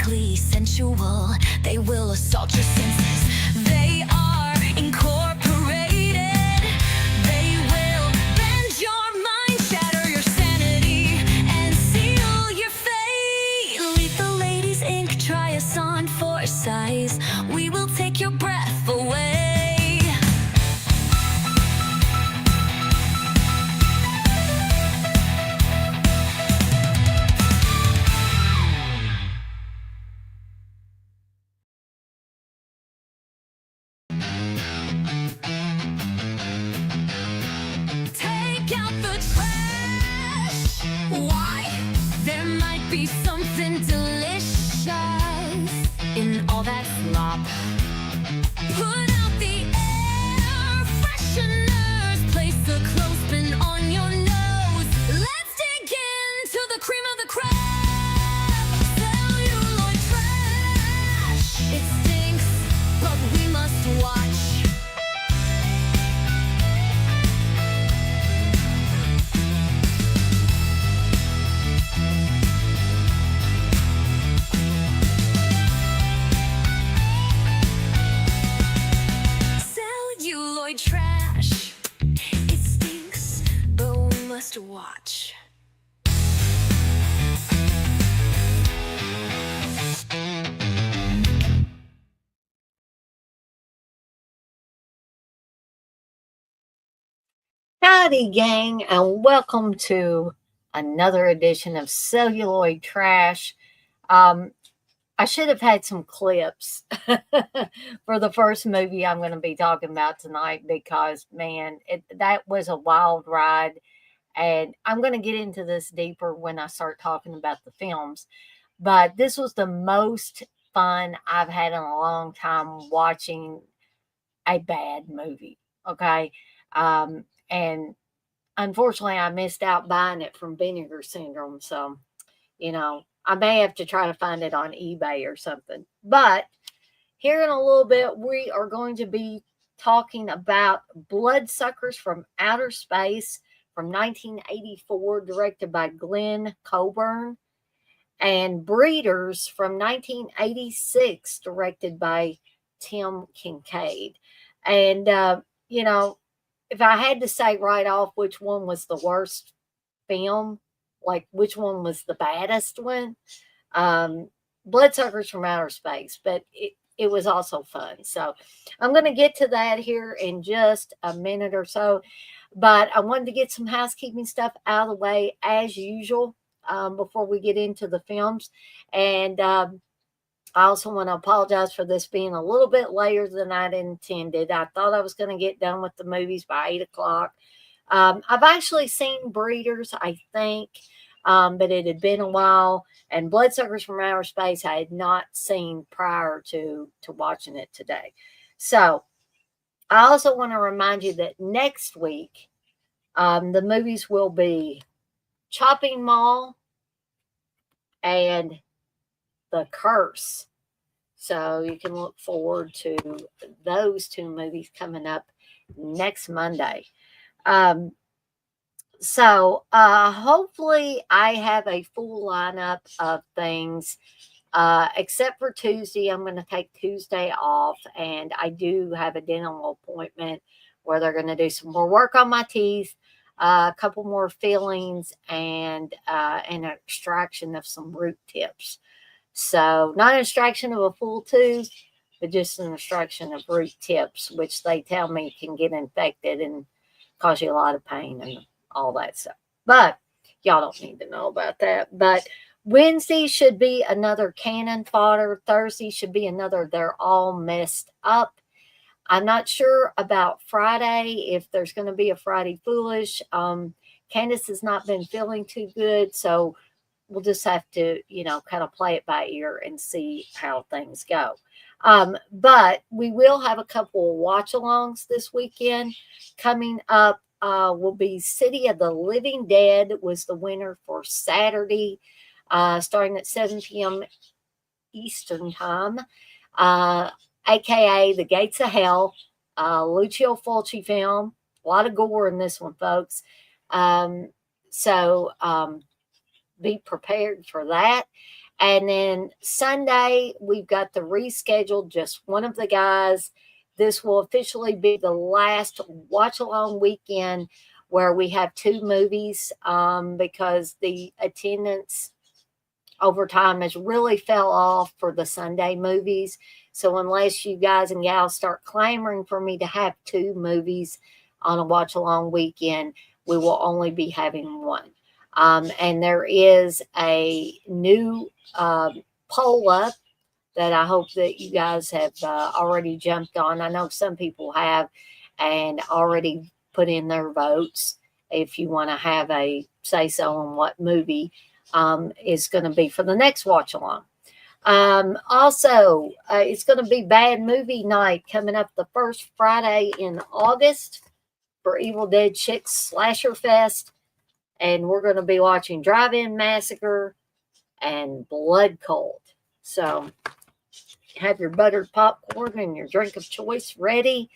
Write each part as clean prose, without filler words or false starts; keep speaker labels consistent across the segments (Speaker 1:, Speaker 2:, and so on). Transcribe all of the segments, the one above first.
Speaker 1: physically sensual. They will assault your senses. They are incorporated. They will bend your mind, shatter your sanity, and seal your fate. Lethal Ladies Inc. Try us on for size. We will take your breath away. Take out the trash. Why? There might be something delicious in all that slop. Put out the air fresheners. Place a clothespin on your nose. Let's dig into the cream of the crop. Celluloid trash. It stinks, but we must watch. Celluloid trash. It stinks, but we must watch.
Speaker 2: Howdy, gang, and welcome to another edition of Celluloid Trash. I should have had some clips for the first movie I'm going to be talking about tonight because, man, that was a wild ride. And I'm going to get into this deeper when I start talking about the films. But this was the most fun I've had in a long time watching a bad movie. Okay. And unfortunately, I missed out buying it from Vinegar Syndrome. So, I may have to try to find it on eBay or something. But here in a little bit, we are going to be talking about Bloodsuckers from Outer Space from 1984, directed by Glenn Coburn, and Breeders from 1986, directed by Tim Kincaid. And, if I had to say right off which one was the worst film, like which one was the baddest one, Bloodsuckers from Outer Space, but it was also fun. So I'm going to get to that here in just a minute or so. But I wanted to get some housekeeping stuff out of the way as usual before we get into the films. And I also want to apologize for this being a little bit later than I'd intended. I thought I was going to get done with the movies by 8 o'clock. I've actually seen Breeders, I think, but it had been a while. And Bloodsuckers from Outer Space I had not seen prior to watching it today. So I also want to remind you that next week the movies will be Chopping Mall and The Curse. So you can look forward to those two movies coming up next Monday. So hopefully I have a full lineup of things. Except for Tuesday, I'm going to take Tuesday off, and I do have a dental appointment where they're going to do some more work on my teeth, a couple more fillings, and an extraction of some root tips. So not an extraction of a full tooth, but just an extraction of root tips, which they tell me can get infected and cause you a lot of pain and all that stuff. But y'all don't need to know about that. But Wednesday should be another cannon fodder. Thursday should be another They're All Messed Up. I'm not sure about Friday, if there's going to be a Friday Foolish. Candace has not been feeling too good, so we'll just have to, kind of play it by ear and see how things go. But we will have a couple of watch-alongs this weekend. Coming up will be City of the Living Dead was the winner for Saturday, starting at 7 p.m. Eastern Time, a.k.a. The Gates of Hell, Lucio Fulci film. A lot of gore in this one, folks. So be prepared for that. And then Sunday, we've got the rescheduled, just one of the guys. This will officially be the last watch along weekend where we have 2 movies because the attendance over time has really fell off for the Sunday movies. So unless you guys and gals start clamoring for me to have 2 movies on a watch along weekend, we will only be having 1. And there is a new poll up that I hope that you guys have already jumped on. I know some people have and already put in their votes if you want to have a say so on what movie is going to be for the next watch along. Also, it's going to be Bad Movie Night coming up the first Friday in August for Evil Dead Chicks Slasher Fest. And we're going to be watching Drive-In Massacre and Blood Cold. So have your buttered popcorn and your drink of choice ready.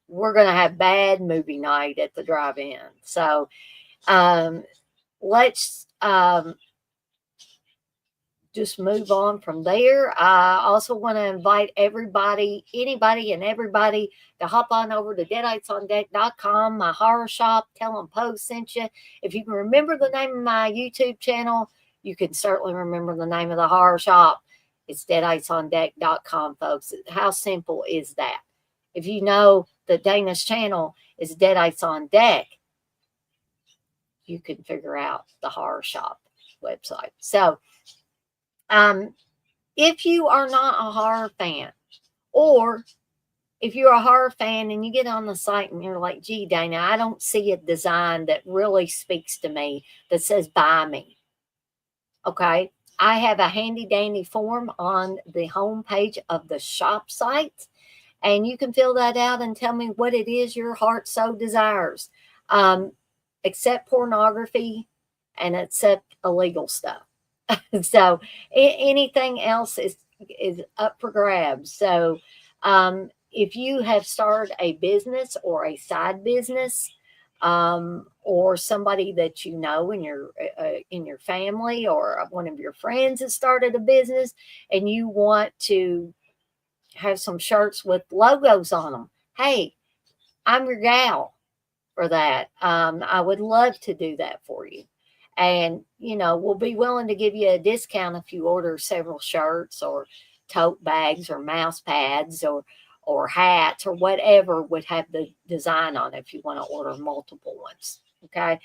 Speaker 2: We're going to have Bad Movie Night at the drive-in. So let's just move on from there. I also want to invite everybody, anybody and everybody to hop on over to deaditesondeck.com, my horror shop. Tell them Poe sent you. If you can remember the name of my YouTube channel, you can certainly remember the name of the horror shop. It's deaditesondeck.com, folks. How simple is that? If you know that Dana's channel is Deadites on Deck, you can figure out the horror shop website. So, if you are not a horror fan, or if you're a horror fan and you get on the site and you're like, gee, Dana, I don't see a design that really speaks to me that says buy me. Okay. I have a handy dandy form on the home page of the shop site, and you can fill that out and tell me what it is your heart so desires. Except pornography and except illegal stuff. So anything else is up for grabs. So if you have started a business or a side business, or somebody that you know in your family, or one of your friends has started a business and you want to have some shirts with logos on them, hey, I'm your gal for that. I would love to do that for you. And, we'll be willing to give you a discount if you order several shirts or tote bags or mouse pads or hats or whatever would have the design on it if you want to order multiple ones. Okay.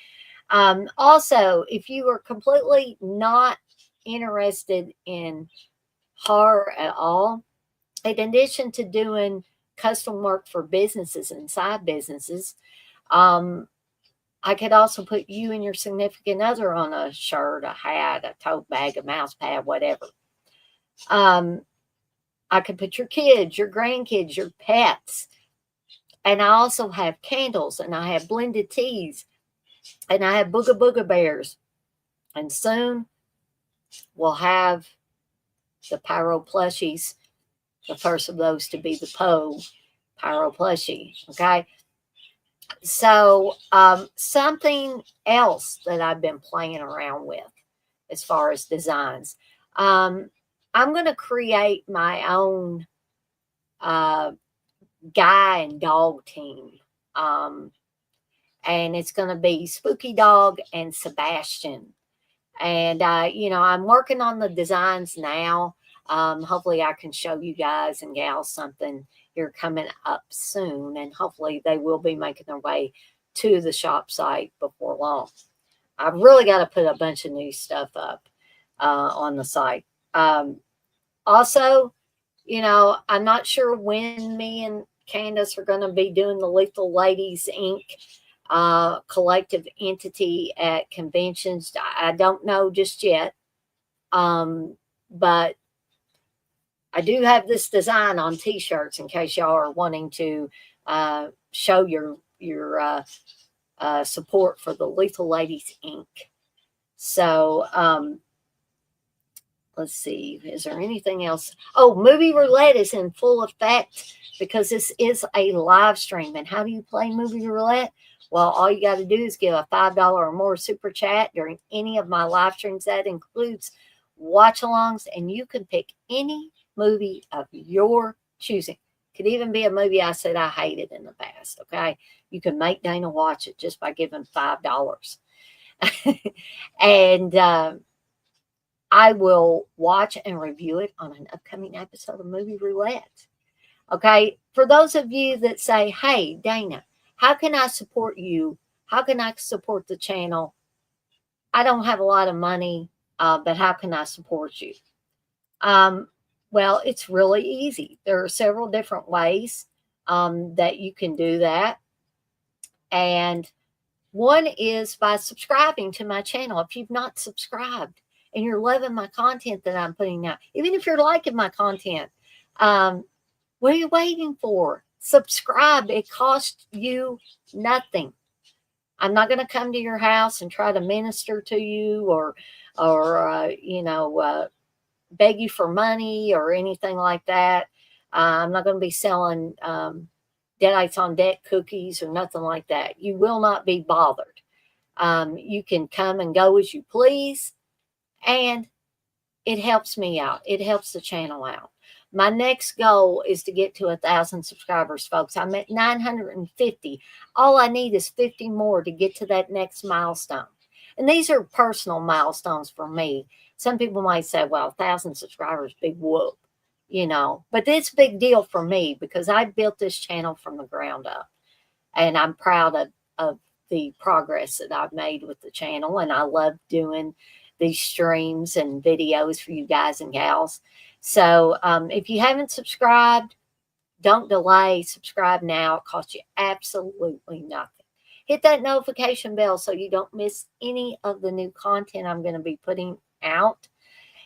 Speaker 2: Also, if you are completely not interested in horror at all, in addition to doing custom work for businesses and side businesses, I could also put you and your significant other on a shirt, a hat, a tote bag, a mouse pad, whatever. I could put your kids, your grandkids, your pets. And I also have candles, and I have blended teas, and I have Booga Booga Bears. And soon we'll have the Pyro plushies, the first of those to be the Poe Pyro plushie. Okay. So something else that I've been playing around with as far as designs, I'm going to create my own guy and dog team. And it's going to be Spooky Dog and Sebastian. And, I'm working on the designs now. Hopefully I can show you guys and gals something here coming up soon. And hopefully they will be making their way to the shop site before long. I've really got to put a bunch of new stuff up on the site. Also, I'm not sure when me and Candace are going to be doing the Lethal Ladies Inc. Collective entity at conventions. I don't know just yet. But I do have this design on t-shirts in case y'all are wanting to show your support for the Lethal Ladies Inc. So let's see, is there anything else? Oh, Movie Roulette is in full effect because this is a live stream. And how do you play Movie Roulette? Well, all you got to do is give a $5 or more super chat during any of my live streams. That includes watch-alongs, and you can pick any movie of your choosing. Could even be a movie I said I hated in the past, okay? You can make Dana watch it just by giving $5. And I will watch and review it on an upcoming episode of Movie Roulette. Okay, for those of you that say, hey, Dana, how can I support you? How can I support the channel? I don't have a lot of money, but how can I support you? Well, it's really easy. There are several different ways that you can do that. And one is by subscribing to my channel. If you've not subscribed and you're loving my content that I'm putting out, even if you're liking my content, what are you waiting for? Subscribe. It costs you nothing. I'm not going to come to your house and try to minister to you or beg you for money or anything like that. I'm not going to be selling Deadites on Deck cookies or nothing like that. You will not be bothered. You can come and go as you please, and it helps me out. It helps the channel out. My next goal is to get to 1,000 subscribers, folks. I'm at 950. All I need is 50 more to get to that next milestone. And these are personal milestones for me. Some people might say, well, 1,000 subscribers, big whoop, But it's a big deal for me because I built this channel from the ground up. And I'm proud of the progress that I've made with the channel. And I love doing these streams and videos for you guys and gals. So if you haven't subscribed, don't delay. Subscribe now. It costs you absolutely nothing. Hit that notification bell so you don't miss any of the new content I'm going to be putting out.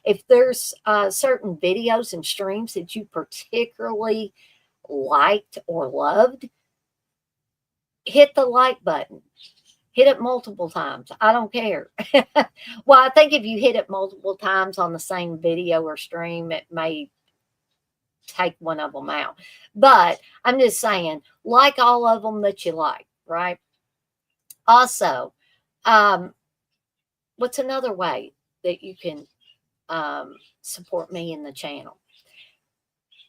Speaker 2: If there's certain videos and streams that you particularly liked or loved, hit the like button. Hit it multiple times. I don't care. Well, I think if you hit it multiple times on the same video or stream, it may take one of them out. But I'm just saying, like all of them that you like, right? Also, what's another way that you can support me in the channel?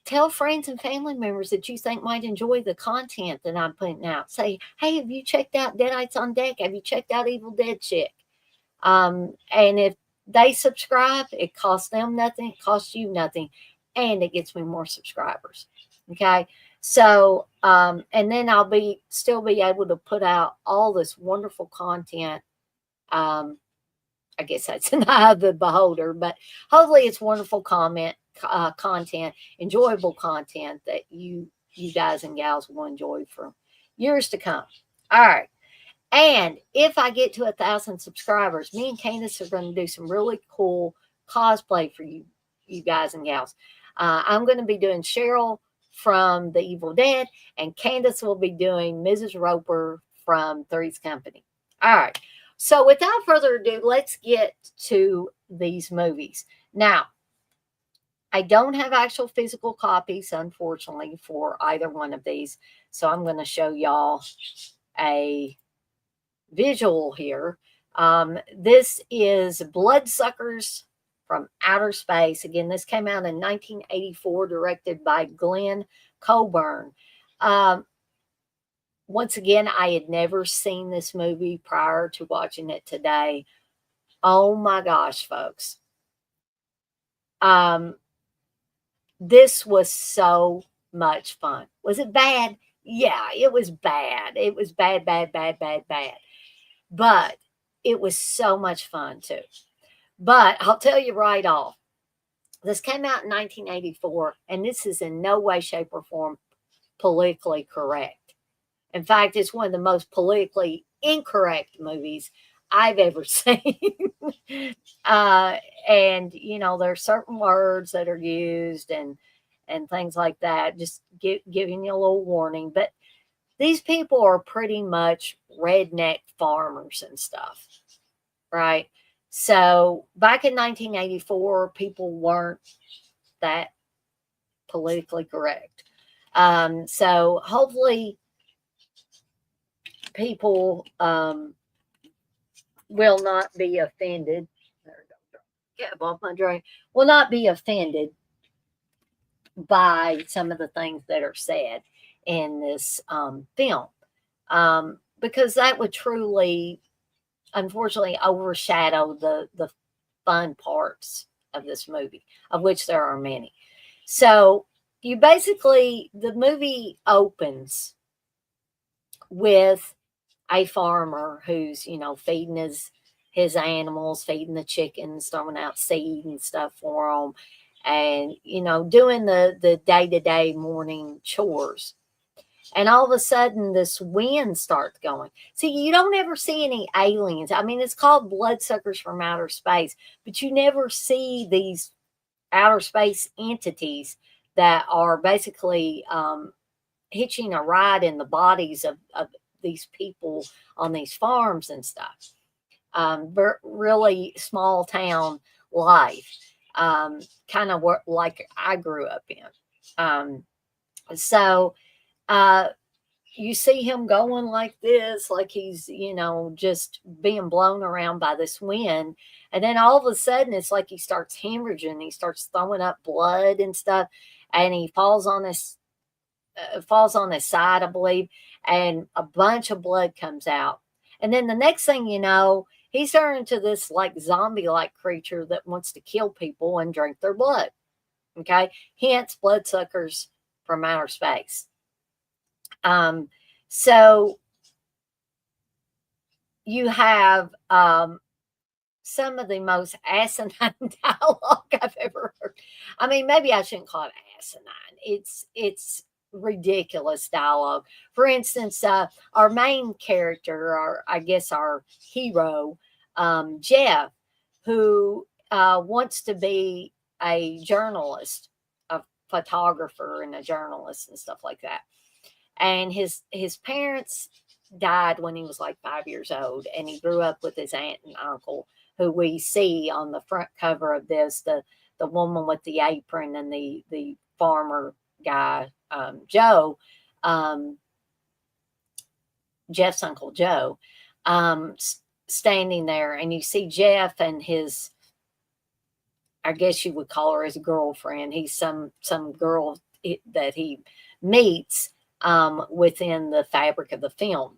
Speaker 2: Tell friends and family members that you think might enjoy the content that I'm putting out. Say, hey, have you checked out Deadites on Deck? Have you checked out Evil Dead Chick? And if they subscribe, it costs them nothing. It costs you nothing. And it gets me more subscribers. Okay. So, and then I'll still be able to put out all this wonderful content. I guess that's an eye of the beholder, but hopefully it's wonderful content, enjoyable content that you guys and gals will enjoy for years to come. All right. And if I get to 1,000 subscribers, me and Candace are going to do some really cool cosplay for you guys and gals. I'm going to be doing Cheryl from The Evil Dead, and Candace will be doing Mrs. Roper from Three's Company. All right. So without further ado, let's get to these movies. Now, I don't have actual physical copies, unfortunately, for either one of these. So I'm going to show y'all a visual here. This is Bloodsuckers from Outer Space. Again, this came out in 1984, directed by Glenn Coburn. Once again, I had never seen this movie prior to watching it today. Oh my gosh, folks. This was so much fun. Was it bad? Yeah, it was bad. It was bad. But it was so much fun too. But I'll tell you right off, this came out in 1984, and this is in no way, shape, or form politically correct. In fact, it's one of the most politically incorrect movies I've ever seen. And, there's certain words that are used and things like that, just giving you a little warning. But these people are pretty much redneck farmers and stuff, right? So back in 1984, people weren't that politically correct. So hopefully people will not be offended. There we go. cap off my drink, will not be offended by some of the things that are said in this film, because that would truly, unfortunately, overshadow the fun parts of this movie, of which there are many. So you basically, the movie opens with a farmer who's, feeding his animals, feeding the chickens, throwing out seed and stuff for them, and doing the day-to-day morning chores. And all of a sudden this wind starts going. See, you don't ever see any aliens. I mean, it's called Bloodsuckers from Outer Space, but you never see these outer space entities that are basically hitching a ride in the bodies of these people on these farms and stuff. Really small town life, kind of like I grew up in. So you see him going like this, like he's, just being blown around by this wind. And then all of a sudden, it's like he starts hemorrhaging. He starts throwing up blood and stuff. And he falls on his side, I believe, and a bunch of blood comes out. And then the next thing you know, he's turned into this like zombie-like creature that wants to kill people and drink their blood. Okay, hence Bloodsuckers from Outer Space. So you have some of the most asinine dialogue I've ever heard. I mean, maybe I shouldn't call it asinine. It's ridiculous dialogue. For instance, our main character, I guess our hero, Jeff, who wants to be a journalist, a photographer and a journalist and stuff like that. And his parents died when he was like 5 years old, and he grew up with his aunt and uncle, who we see on the front cover of this, the woman with the apron and the farmer guy, Joe, Jeff's Uncle Joe, standing there, and you see Jeff and his, I guess you would call her his girlfriend. He's some girl that he meets within the fabric of the film.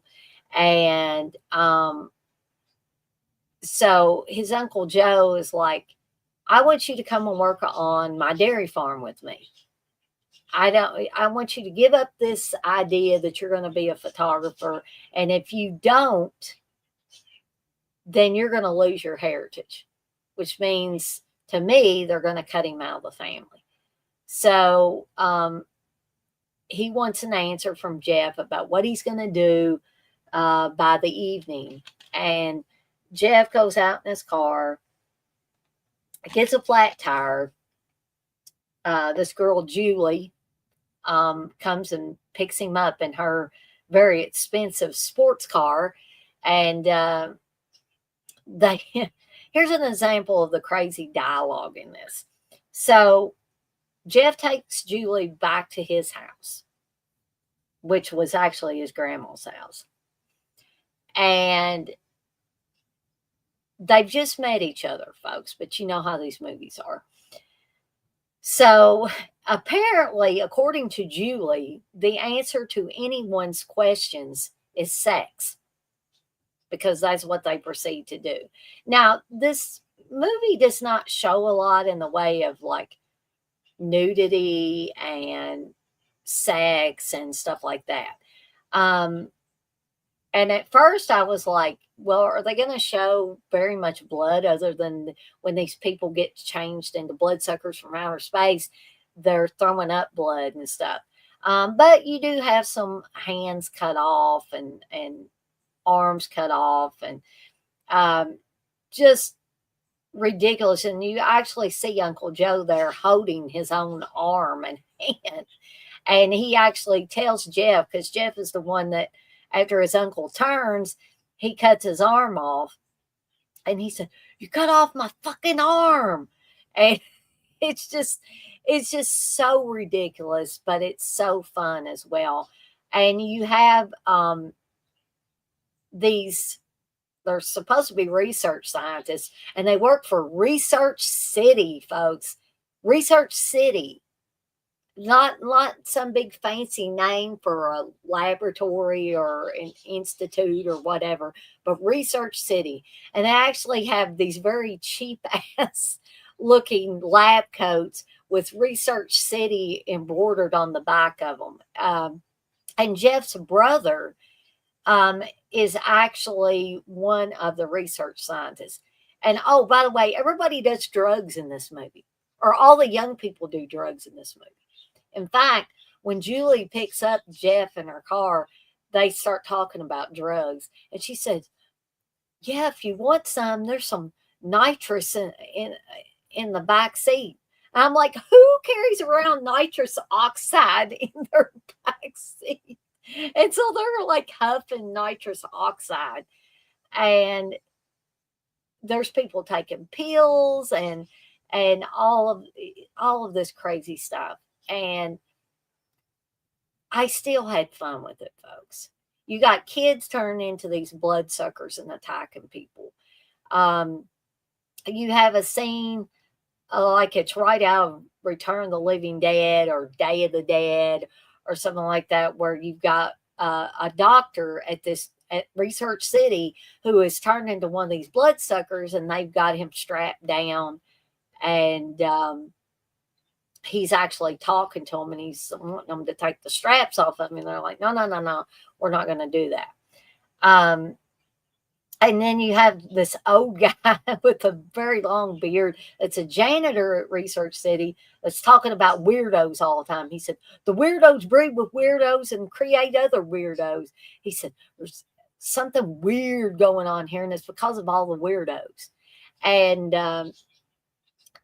Speaker 2: And so his Uncle Joe is like, I want you to come and work on my dairy farm with me. I want you to give up this idea that you're going to be a photographer. And if you don't, then you're going to lose your heritage, which means to me, they're going to cut him out of the family. So he wants an answer from Jeff about what he's going to do by the evening. And Jeff goes out in his car, gets a flat tire. This girl, Julie, comes and picks him up in her very expensive sports car. And here's an example of the crazy dialogue in this. So Jeff takes Julie back to his house, which was actually his grandma's house. And they've just met each other, folks, but you know how these movies are. So apparently, according to Julie, the answer to anyone's questions is sex, because that's what they proceed to do. Now, this movie does not show a lot in the way of like nudity and sex and stuff like that. And at first I was like, well, are they going to show very much blood other than when these people get changed into bloodsuckers from outer space, they're throwing up blood and stuff. But you do have some hands cut off and arms cut off, and just ridiculous. And you actually see Uncle Joe there holding his own arm and hand. And he actually tells Jeff, because Jeff is the one that, after his uncle turns, he cuts his arm off. And he said, "You cut off my fucking arm." And it's just so ridiculous, but it's so fun as well. And you have these they're supposed to be research scientists, and they work for Research City, folks. Research City, not some big fancy name for a laboratory or an institute or whatever, but Research City. And they actually have these very cheap ass looking lab coats with Research City embroidered on the back of them. And Jeff's brother is actually one of the research scientists. And oh, by the way, everybody does drugs in this movie, or all the young people do drugs in this movie. In fact, when Julie picks up Jeff in her car, they start talking about drugs. And she says, yeah, if you want some, there's some nitrous in the back seat. And I'm like, who carries around nitrous oxide in their back seat? And so they're like huffing nitrous oxide. And there's people taking pills and all of this crazy stuff. And I still had fun with it, folks. You got kids turning into these bloodsuckers and attacking people. You have a scene like it's right out of Return of the Living Dead or Day of the Dead or something like that, where you've got a doctor at Research City who is turned into one of these bloodsuckers, and they've got him strapped down, and he's actually talking to them, and he's wanting them to take the straps off of him, and they're like, no, we're not going to do that. And then you have this old guy with a very long beard that's a janitor at Research City that's talking about weirdos all the time. He said, the weirdos breed with weirdos and create other weirdos. He said, there's something weird going on here, and it's because of all the weirdos. And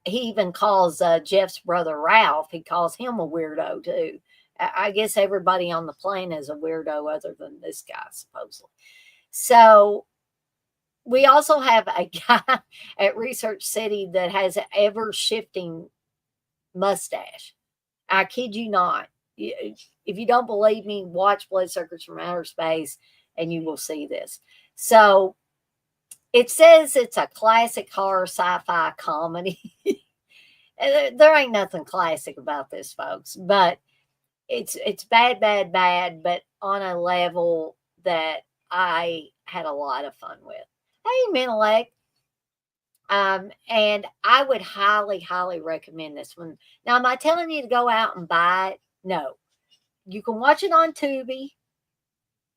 Speaker 2: he even calls Jeff's brother Ralph, he calls him a weirdo too. I guess everybody on the plane is a weirdo other than this guy, supposedly. So we also have a guy at Research City that has an ever-shifting mustache. I kid you not. If you don't believe me, watch Bloodsuckers from Outer Space and you will see this. So it says it's a classic horror sci-fi comedy. There ain't nothing classic about this, folks, but it's bad, but on a level that I had a lot of fun with. Hey, Menelec. And I would highly recommend this one. Now, am I telling you to go out and buy it? No. You can watch it on Tubi.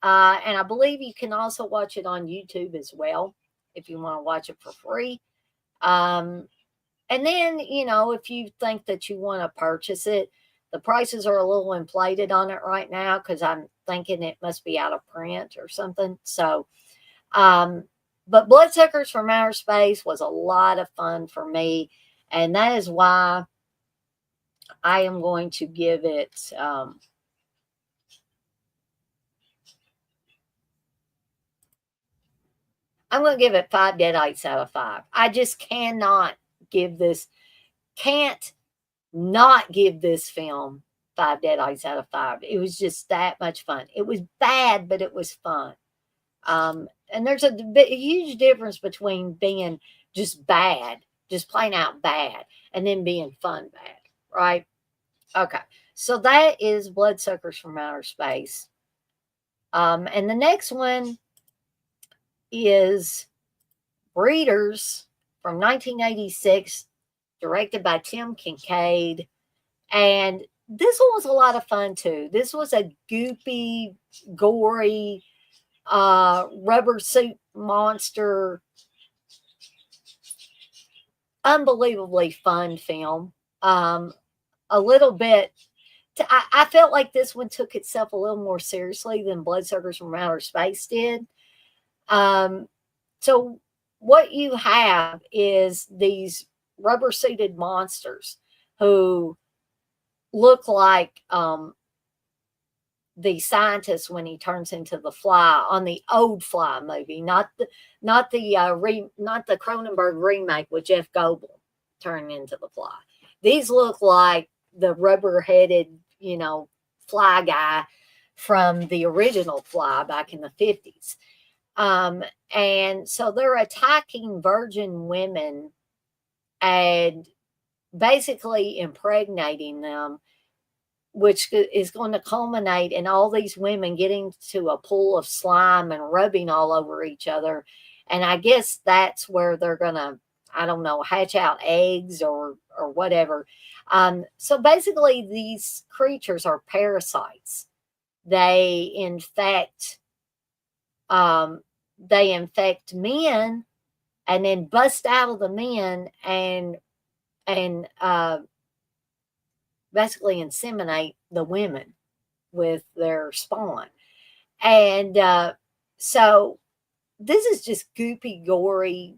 Speaker 2: And I believe you can also watch it on YouTube as well if you want to watch it for free. And then, if you think that you want to purchase it, the prices are a little inflated on it right now because I'm thinking it must be out of print or something. So, but Bloodsuckers from Outer Space was a lot of fun for me. And that is why I am going to give it, I'm going to give it 5 Deadites out of 5. I just can't not give this film 5 Deadites out of 5. It was just that much fun. It was bad, but it was fun. And there's a huge difference between being just bad, just plain out bad, and then being fun bad, right? Okay, so that is Bloodsuckers from Outer Space. And the next one is Breeders from 1986, directed by Tim Kincaid. And this one was a lot of fun too. This was a goopy, gory, rubber suit monster, unbelievably fun film. A little bit, I felt like this one took itself a little more seriously than Bloodsuckers from Outer Space did. So what you have is these rubber suited monsters who look like the scientist when he turns into the Fly on the old Fly movie, not the Cronenberg remake with Jeff Goldblum turning into the Fly. These look like the rubber-headed, Fly guy from the original Fly back in the 50s. And so they're attacking virgin women and basically impregnating them, which is going to culminate in all these women getting to a pool of slime and rubbing all over each other. And I guess that's where they're going to, I don't know, hatch out eggs or whatever. So basically, these creatures are parasites. They infect they infect men and then bust out of the men and basically inseminate the women with their spawn. And so this is just goopy, gory,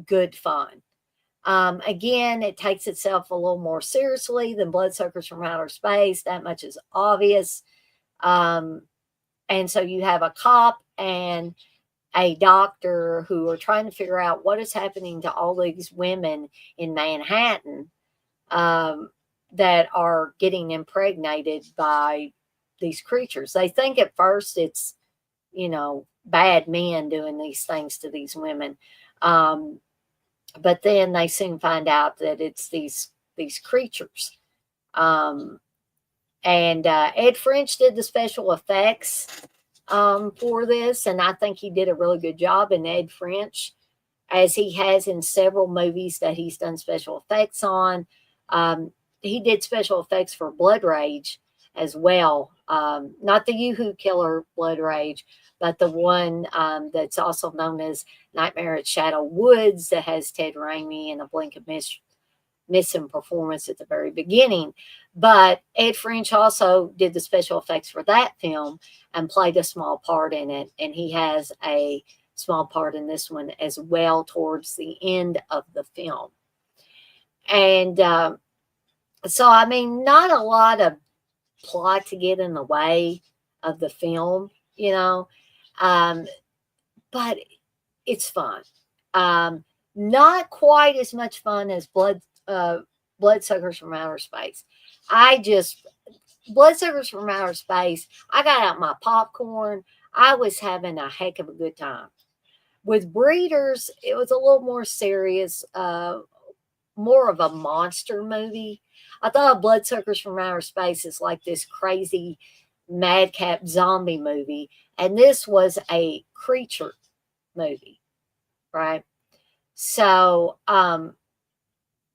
Speaker 2: good fun. Again, it takes itself a little more seriously than Bloodsuckers from Outer Space. That much is obvious. And so you have a cop and a doctor who are trying to figure out what is happening to all these women in Manhattan that are getting impregnated by these creatures. They think at first it's, bad men doing these things to these women. But then they soon find out that it's these creatures. And Ed French did the special effects for this, and I think he did a really good job in Ed French, as he has in several movies that he's done special effects on. He did special effects for Blood Rage as well. Not the Yoo-Hoo Killer Blood Rage, but the one that's also known as Nightmare at Shadow Woods, that has Ted Raimi and a blink of missing performance at the very beginning. But Ed French also did the special effects for that film and played a small part in it. And he has a small part in this one as well towards the end of the film. And so, I mean, not a lot of plot to get in the way of the film, but it's fun. Not quite as much fun as Bloodsuckers from Outer Space. Bloodsuckers from Outer Space, I got out my popcorn. I was having a heck of a good time. With Breeders, it was a little more serious, more of a monster movie. I thought Bloodsuckers from Outer Space is like this crazy madcap zombie movie, and this was a creature movie, right? So I'm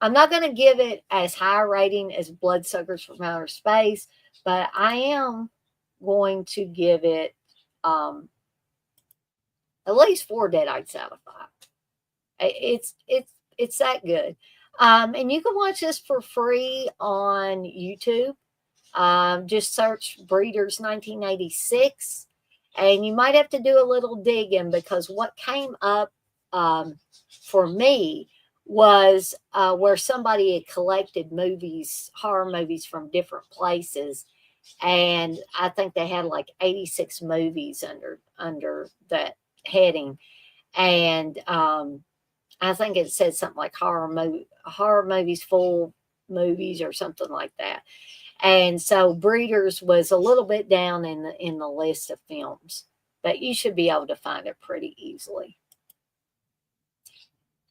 Speaker 2: not going to give it as high a rating as Bloodsuckers from Outer Space, but I am going to give it at least 4 deadites out of 5. It's that good. And you can watch this for free on YouTube. Just search Breeders 1986, and you might have to do a little digging, because what came up for me was where somebody had collected horror movies from different places, and I think they had like 86 movies under that heading, and I think it said something like horror movies, full movies, or something like that. And so Breeders was a little bit down in the list of films, but you should be able to find it pretty easily.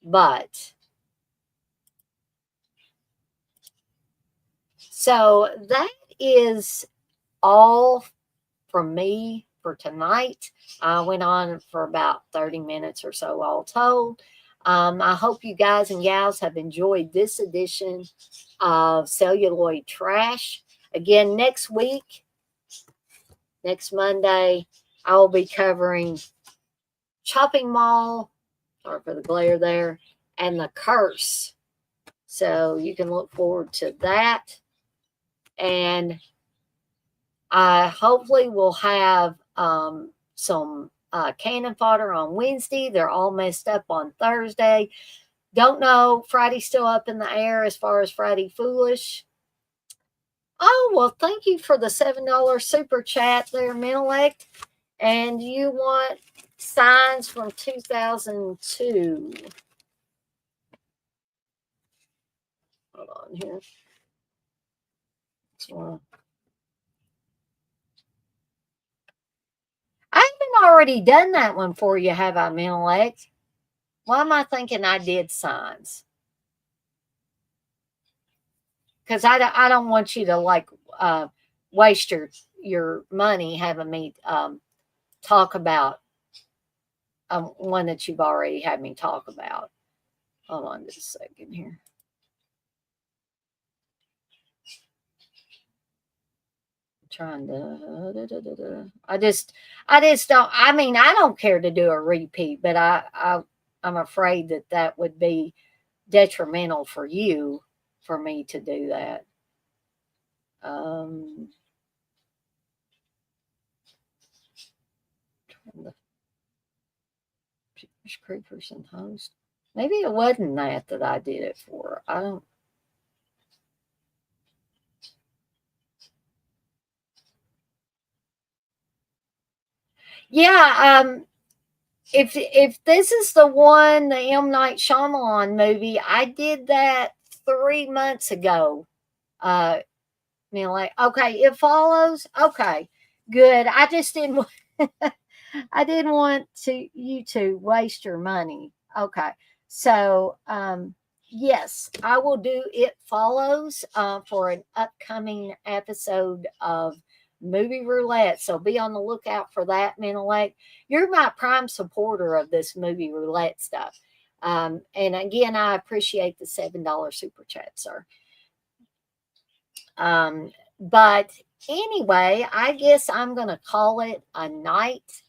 Speaker 2: But so that is all from me for tonight. I went on for about 30 minutes or so all told. I hope you guys and gals have enjoyed this edition of Celluloid Trash. Again, next week, next Monday, I will be covering Chopping Mall, sorry for the glare there, and The Curse. So you can look forward to that. And I hopefully will have some cannon fodder on Wednesday. They're all messed up on Thursday. Don't know. Friday's still up in the air as far as Friday Foolish. Oh, well, thank you for the $7 super chat there, Menelect. And you want signs from 2002. Hold on here. I've been all already done that one for you, have I, Menelect? Why am I thinking I did signs? Because I don't want you to like waste your money having me talk about one that you've already had me talk about. Hold on just a second here. Trying to I just don't, I mean, I don't care to do a repeat, but I'm afraid that would be detrimental for you for me to do that. The Creepers and Host. Maybe it wasn't that I did it for. I don't. Yeah, if this is the one, the M. Night Shyamalan movie, I did that 3 months ago. Like, okay, It Follows. Okay, good. I just didn't. I didn't want you to waste your money. Okay, so yes, I will do It Follows for an upcoming episode of Movie Roulette. So be on the lookout for that, Menelect. You're my prime supporter of this Movie Roulette stuff. And again, I appreciate the $7 super chat, sir. But anyway, I guess I'm going to call it a night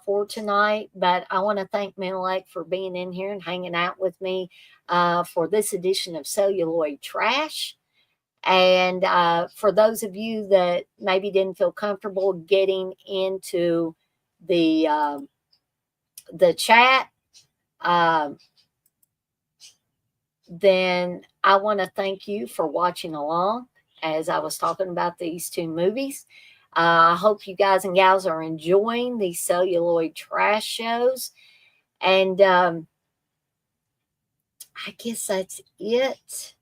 Speaker 2: for tonight. But I want to thank Menelect for being in here and hanging out with me for this edition of Celluloid Trash. And for those of you that maybe didn't feel comfortable getting into the chat, then I want to thank you for watching along as I was talking about these two movies. I hope you guys and gals are enjoying these Celluloid Trash shows. And I guess that's it.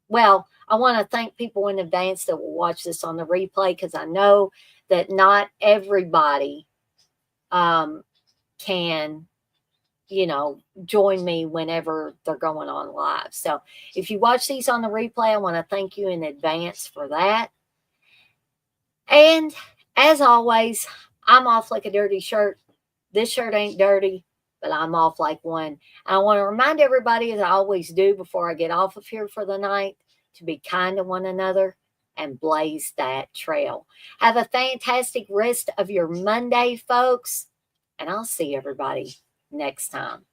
Speaker 2: Well, I want to thank people in advance that will watch this on the replay, because I know that not everybody can, join me whenever they're going on live. So if you watch these on the replay, I want to thank you in advance for that. And as always, I'm off like a dirty shirt. This shirt ain't dirty, but I'm off like one. And I want to remind everybody, as I always do before I get off of here for the night, to be kind to one another and blaze that trail. Have a fantastic rest of your Monday, folks, and I'll see everybody next time.